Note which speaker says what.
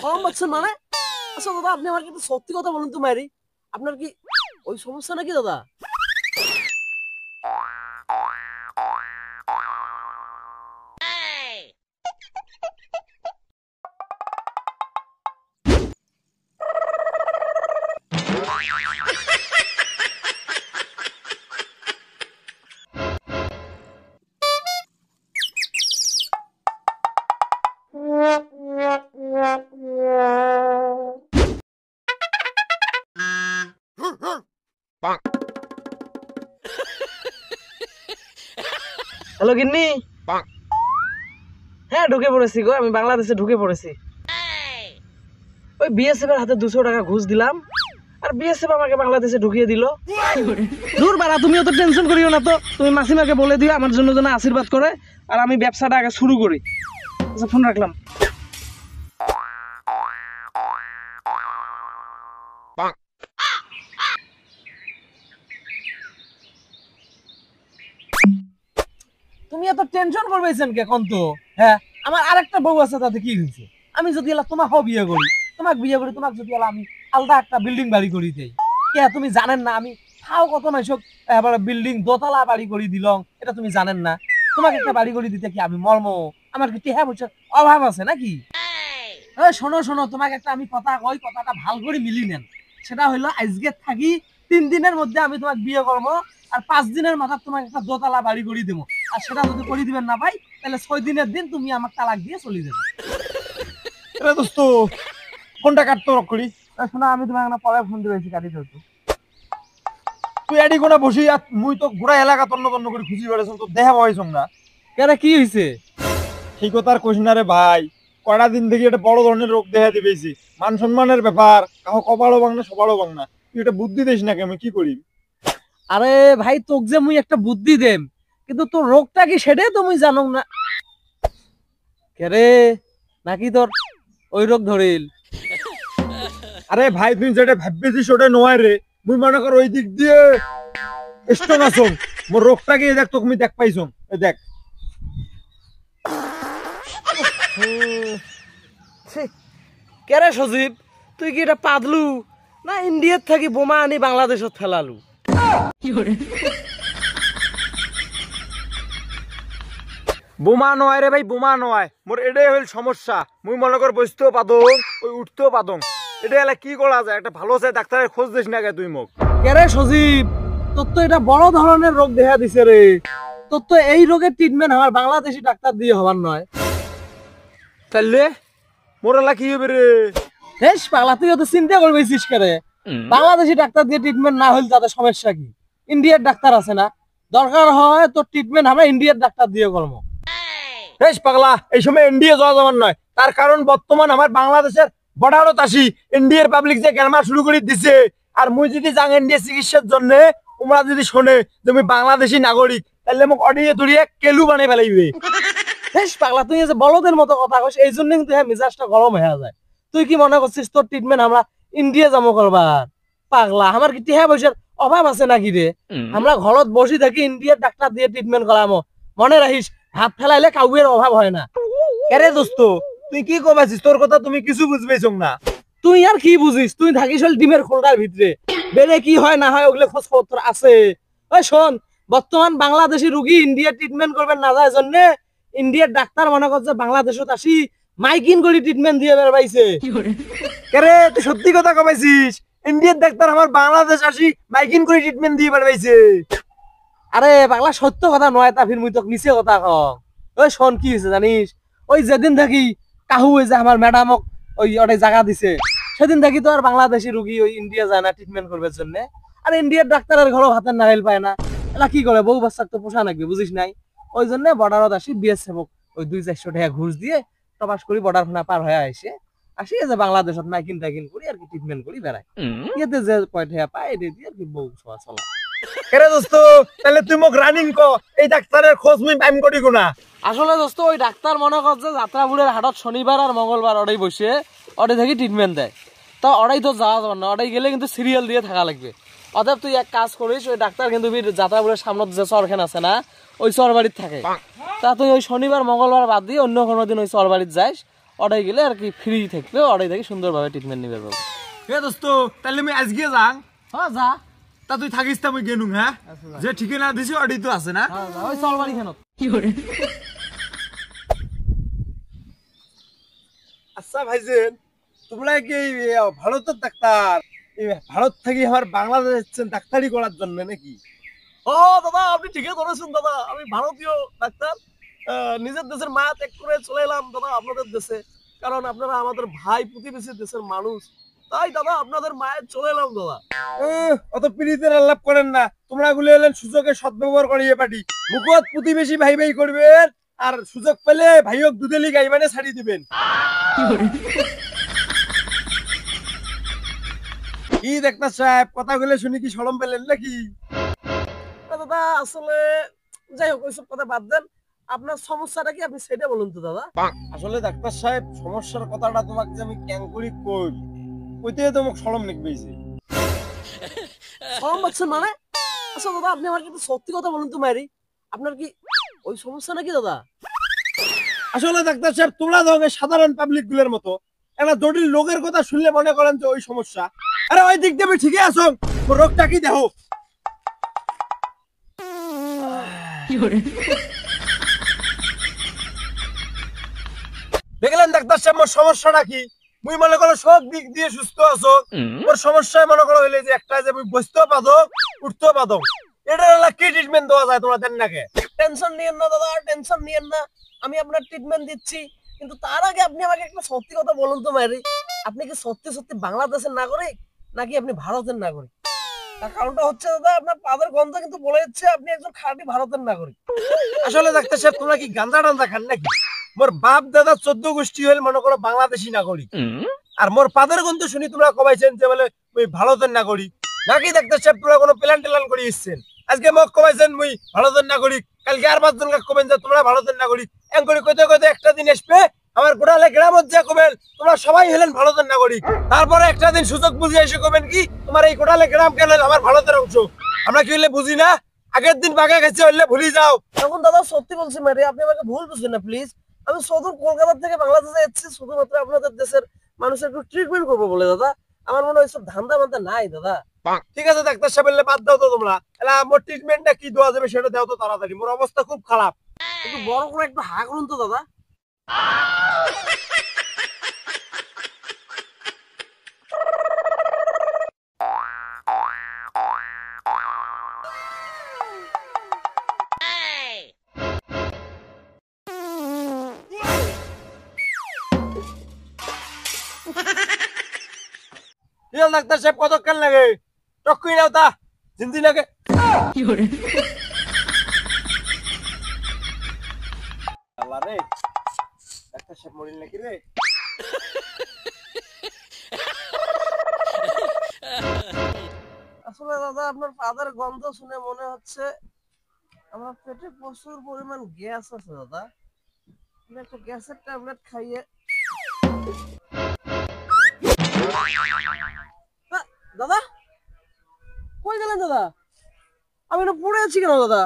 Speaker 1: শরম পাচ্ছেন মানে? আচ্ছা দাদা, আপনি আমার কিন্তু সত্যি কথা বলুন তো মায়েরি, আপনার কি ওই সমস্যা নাকি দাদা? হ্যালো গিন্নি। হ্যাঁ ঢুকে পড়েছি গো, আমি বাংলাদেশে ঢুকে পড়েছি। ওই বিএসএফ এর হাতে 200 টাকা ঘুষ দিলাম, আর বিএসএফ আমাকে বাংলাদেশে ঢুকিয়ে দিল। দূর বাড়া, তুমিও তো টেনশন করিও না তো, তুমি মাসিমাকে বলে দিও আমার জন্য যেন আশীর্বাদ করে, আর আমি ব্যবসাটা আগে শুরু করি। আচ্ছা ফোন রাখলাম। তুমি এত টেনশন করবেছেন কে কোন তো? হ্যাঁ, আমার আরেকটা বউ আছে, তাতে কি হয়েছে? আমি যদি এলা তোমাকে বিয়ে করি, তোমাকে বিয়ে করি, তোমাকে যদি এলা আমি আলাদা একটা বিল্ডিং বাড়ি করে দেই, কে তুমি জানেন না আমি খাও কত মাইসক এবার বিল্ডিং দোতলা বাড়ি করে দিলং, এটা তুমি জানেন না? তোমাকে একটা বাড়ি করে দিতে কি আমি মর্ম? আমার কি টেহা পয়সার অভাব আছে নাকি? শোনো শোনো, তোমাকে একটা আমি কথা কই, কথাটা ভাল করে মিলি নেন। সেটা হইলো আজকে থাকি 3 দিনের মধ্যে আমি তোমাকে বিয়ে করবো, আর 5 দিনের মাথা তোমাকে একটা দোতলা বাড়ি করে দেবো। আর সেটা যদি করে দিবেন না ভাই, তাহলে 6 দিনের দিন তুমি আমার তালাক দিয়ে চলে যাবে।
Speaker 2: এ দোস্ত, ফোনটা কাটতো রক করি।
Speaker 1: শোনা, আমি তোমাকে না পরে ফোন দিয়েছি, কাটি চলতো।
Speaker 2: তুই এডি কোনা বসি আর মুই তো গোড়া এলাকা তন্ন তন্ন করে খুঁজি বেড়াছ, তো দেখা পাইছ না।
Speaker 1: কেন, কি হয়েছে?
Speaker 2: সেই কথা আর কইস না রে ভাই। কয়টা দিন থেকে একটা বড় ধরনের রোগ দেখা দিবেছি। মান সম্মানের ব্যাপার, কাহো কপালও বাংনা সবারও বাংনা। তুই এটা বুদ্ধি দিস না, আমি কি করি?
Speaker 1: আরে ভাই, তোকে যে মুই একটা বুদ্ধি দেম, কিন্তু তোর রোগটা কি সেটাই তো মুই জানো না। কেরে, নাকি তোর ওই রোগ ধরিল?
Speaker 2: আরে ভাই, তুই যেটা ভাবছিস ওটা নয় রে। মুই মনে কর ওই দিক দিয়ে স্ট্রং আছো। মোর রোগটাকে দেখ, তোকে আমি দেখ পাইছ, দেখ।
Speaker 1: কেরে সজীব, তুই কি এটা পাদলু না ইন্ডিয়ার থাকি বোমা আনি বাংলাদেশত ফেলালু?
Speaker 2: বোমা নয় রে ভাই, বোমা নয়। মোর এটাই হইল সমস্যা। মুই মনে কর বসতেও পাদং, ওই উঠতেও পাদং। এটা এলা কি করা যায়? একটা ভালো চাই ডাক্তারের খোঁজ দিস না গে তুই মোক।
Speaker 1: কেরে সজীব, তোর তো এটা বড় ধরনের রোগ দেখা দিছে রে। তোর তো এই রোগের ট্রিটমেন্ট আমার বাংলাদেশি ডাক্তার দিয়ে হবার নয়।
Speaker 2: তাইলে মোর এলা কি হবে রে?
Speaker 1: বেশ পাগলা, তুই তো চিন্তা করবেছিস কেরে? বাংলাদেশি ডাক্তার দিয়ে ট্রিটমেন্ট না হইলে তাদের সমস্যা কি? ইন্ডিয়ার ডাক্তার আছে না, দরকার হয় তোর ট্রিটমেন্ট আমরা ইন্ডিয়ার ডাক্তার দিয়ে করবো।
Speaker 2: বেশ পাগলা, এই সময় ইন্ডিয়া যাওয়া যাবার নয়। তার কারণ বর্তমান আমার বাংলাদেশের বর্ডারত আসি ইন্ডিয়ার পাবলিক যে গ্যালমা শুরু করে দিছে। আর মুই যদি যাং ইন্ডিয়া চিকিৎসার জন্য, তোমরা যদি শোনে যে আমি বাংলাদেশি নাগরিক, তাহলে মোক অডিয়ে ধরিয়ে কেলু বানিয়ে ফেলাইবে।
Speaker 1: বেশ পাগলা, তুই যে বলদের মতো কথা কইস, এই জন্য কিন্তু হ্যাঁ মেজাজটা গরম হয়ে যায়। তুই কি মনে করছিস তোর ট্রিটমেন্ট আমরা ইন্ডিয়া যাবো করবার? পাগলা, আমার কি টিহা পয়সার অভাব আছে নাকি রে? আমরা ঘরত বসি থাকি ইন্ডিয়ার ডাক্তার দিয়ে ট্রিটমেন্ট করামো। মনে রাখিস, হাত ফেলাইলে কাউয়ের অভাব হয় না।
Speaker 2: আরে দোস্ত, তুই কি কবাছিস? তোর কথা তুমি কিছু বুঝবেছ না।
Speaker 1: তুই আর কি বুঝিস? তুই থাকিস হল ডিমের খোলটার ভিতরে, বেড়ে কি হয় না হয় ওগুলো খোঁজ খবর আছে। ওই শোন, বর্তমান বাংলাদেশি রুগী ইন্ডিয়া ট্রিটমেন্ট করবেন না যায় জন্য ইন্ডিয়ার ডাক্তার মনে করছে বাংলাদেশত আসি মাইকিন করে ট্রিটমেন্ট দিয়ে বেরবাইছে।
Speaker 2: আরে তুই সত্যি কথা কবাইছিস? ইন্ডিয়ার ডাক্তার আমার বাংলাদেশ আসি মাইকিন করে ট্রিটমেন্ট দিয়ে বেরবাইছে?
Speaker 1: আরে পাগলা, সত্য কথা নয় তা ফির মুই তোকে মিছে কথা কম। ওই শোন, কি হয়েছে জানিস? ওই যেদিন থাকি কাহু হয়ে যে আমার ম্যাডামক ওই ওটাই জায়গা দিছে, সেদিন থাকি তো আর বাংলাদেশি রুগী ওই ইন্ডিয়া যায় না ট্রিটমেন্ট করবার জন্য। আর ইন্ডিয়ার ডাক্তারের ঘরও হাতের নাগাল পায় না। এলা কি করে, বউ বাচ্চার তো পোষা নাকবে, বুঝিস নাই? ওই জন্য বর্ডারত আসি বিএসএফ ওই 200-400 টাকা ঘুষ দিয়ে প্রবাস করি বর্ডার খানা পার হয়ে আসে, আসি যে বাংলাদেশত মাইকিন টাইকিন করি আর কি ট্রিটমেন্ট করি বেড়ায়। ইয়েতে যে পয়সা পায় এটা দিয়ে আর কি বউ ছোয়া চলা।
Speaker 2: আরে দোস্ত, তাহলে তুই মোক রানিং ক, এই ডাক্তারের খোঁজ মুই পাইম করি কোনা?
Speaker 1: আসলে দোস্ত, ওই ডাক্তার মনে করছে যাত্রাপুরের হাটত শনিবার আর মঙ্গলবার অড়াই বসে অড়াই থেকে ট্রিটমেন্ট দেয়। তা অড়াই তো যাওয়া যাবে না, অড়াই গেলে কিন্তু সিরিয়াল দিয়ে থাকা লাগবে। অতএব তুই এক কাজ করিস, ওই ডাক্তার কিন্তু যাত্রাপুরের সামনে যে চরখান আছে না, ওই চর বাড়ির থাকে। তা তুই ওই শনিবার মঙ্গলবার বাদ দিয়ে অন্য কোনো দিন ওই চর বাড়ির যাইস,
Speaker 3: অডাই গেলে আর কি ফ্রি থাকবে, অডাই থেকে সুন্দরভাবে ট্রিটমেন্ট নিবে পাবো।
Speaker 2: এ দোস্ত তাহলে আমি আজকে যাং,
Speaker 3: হ্যাঁ যা,
Speaker 2: তা তুই থাকিস তা আমি গেলুম। হ্যাঁ যে ঠিকানা দিছি ওটি তো আছে না?
Speaker 3: হ্যাঁ যা, ওই চল বাড়ি কেন।
Speaker 2: আচ্ছা ভাইজেন, তোমরা কি ভারতের ডাক্তার, এই ভারত থেকে আমার বাংলাদেশ এসেছেন ডাক্তারি করার জন্য নাকি?
Speaker 1: ও দাদা, আপনি ঠিকই ধরেছেন দাদা, আমি ভারতীয় ডাক্তার। নিজের দেশের মায়া ত্যাগ করে চলে এলাম দাদা আপনাদের দেশে, কারণ আপনারা আমাদের ভাই প্রতিবেশী দেশের মানুষ, তাই দাদা আপনাদের মায়ের চলে এলাম দাদা।
Speaker 2: অত প্রীতির আলাপ করেন না, তোমরা গুলো এলেন সুযোগের সদ্ব্যবহার করিয়ে পাটি। মুখত প্রতিবেশী ভাই ভাই করবেন, আর সুযোগ পেলে ভাইওক দুধেলি গাই মানে ছাড়ি দিবেন। কি ডাক্তার সাহেব, কথাগুলো শুনি কি শরম পেলেন নাকি?
Speaker 1: দাদা আসলে যাই হোক, ওইসব কথা বাদ দেন, আপনার সমস্যাটা কি আপনি সেটা বলুন তো দাদা।
Speaker 2: আসলে ডাক্তার সাহেব, সমস্যার কথাটা তোমাকে যে আমি ক্যাং করি কই, ওইতে তোমাকে শরম নেকবেইছে।
Speaker 1: শরম পাচ্ছেন মানে? আচ্ছা দাদা, আপনি আমার কিন্তু সত্যি কথা বলুন তো মায়েরি, আপনার কি ওই সমস্যা নাকি দাদা?
Speaker 2: আসলে ডাক্তার সাহেব, তোমরা ধরনের সাধারণ পাবলিক গুলোর মতো একটা জটিল রোগের কথা শুনলে মনে করেন যে ওই সমস্যা। আরে ওই দিক দিয়ে আমি ঠিকই আছো, রোগটা কি দেখো। দেখলেন ডাক্তার সাহেব মোর সমস্যাটা কি? মুই মনে করো সব দিক দিয়ে সুস্থ আছো, ওর সমস্যায় মনে করো হইলে যে একটা যে মুই বসতেও পাদো উঠতেও পাদো, এটা হলো কি ট্রিটমেন্ট দেওয়া যায় তোমরা দেন নাকি?
Speaker 1: টেনশন নিয়েন না দাদা, টেনশন নিয়েন না, আমি আপনার ট্রিটমেন্ট দিচ্ছি। কিন্তু তার আগে আপনি আমাকে একটা সত্যি কথা বলুন তো মায়েরি, আপনি কি সত্যি সত্যি বাংলাদেশের নাগরিক নাকি আপনি ভারতের নাগরিক? তার কারণটা হচ্ছে দাদা, আপনার পাদের গন্ধ কিন্তু বলে যাচ্ছে আপনি একজন খাঁটি ভারতের নাগরিক।
Speaker 2: আসলে ডাক্তার সাহেব, তোমরা কি গাঁজা টান্দা খান নাকি? মোর বাপ দাদা 14 গোষ্ঠী হইল মনে করো বাংলাদেশী নাগরিক, আর মোর পাদের গন্ধ শুনি তোমরা কবাইছেন যে বলে ওই ভারতের নাগরিক নাকি? ডাক্তার সাহেব, তোমরা কোনো প্ল্যান টেলান করে এসছেন? আজকে মোক কবাইছেন মুই ভারতের নাগরিক, কালকে আর 5 জনকে কবেন যে তোমরা ভারতের নাগরিক, এম করে কইতে কইতে একটা দিন আসবে আমার গোটালে গ্রামত যা কবেন তোমরা সবাই হলেন ভারতের নাগরিক, তারপরে একটা দিন সুযোগ বুঝে এসে কবেন কি তোমার এই গোটালে গ্রাম কেন আমার ভারতের অংশ। আমরা কি হইলে বুঝি না? আগের দিন বাঘা গেছে হইলে ভুলি যাও।
Speaker 1: এখন দাদা সত্যি বলছি মায়েরি, আপনি আমাকে ভুল বুঝছেন না প্লিজ। আমি সুদূর কলকাতা থেকে বাংলাদেশে এসেছি শুধুমাত্র আপনাদের দেশের মানুষের একটু ট্রিটমেন্ট করবো বলে দাদা। আমার মনে হয় সব ধান্দা মান্দা নাই দাদা।
Speaker 2: ঠিক আছে ডাক্তার সাহেব, বললে বাদ দাও তো তোমরা, এলা মোর ট্রিটমেন্টটা কি দেওয়া যাবে সেটা দাও তো তাড়াতাড়ি, মোর অবস্থা খুব খারাপ।
Speaker 1: একটু বড় করে একটু হা করুন তো দাদা।
Speaker 2: রিয়াল ডাক্তার সাহেব, কতক্ষণ লাগে? টকুই নাও তা জিন্দি লাগে। আল্লাহ রে, ডাক্তার সাহেব মরিল নাকি রে?
Speaker 1: আসলে দাদা আপনার পাদের গন্ধ শুনে মনে হচ্ছে আমার পেটে প্রচুর পরিমাণ গ্যাস আছে দাদা। আপনি একটা গ্যাসের ট্যাবলেট খাইয়ে। দাদা কই গেলেন দাদা? আমি এটা পড়ে আছি কেন দাদা?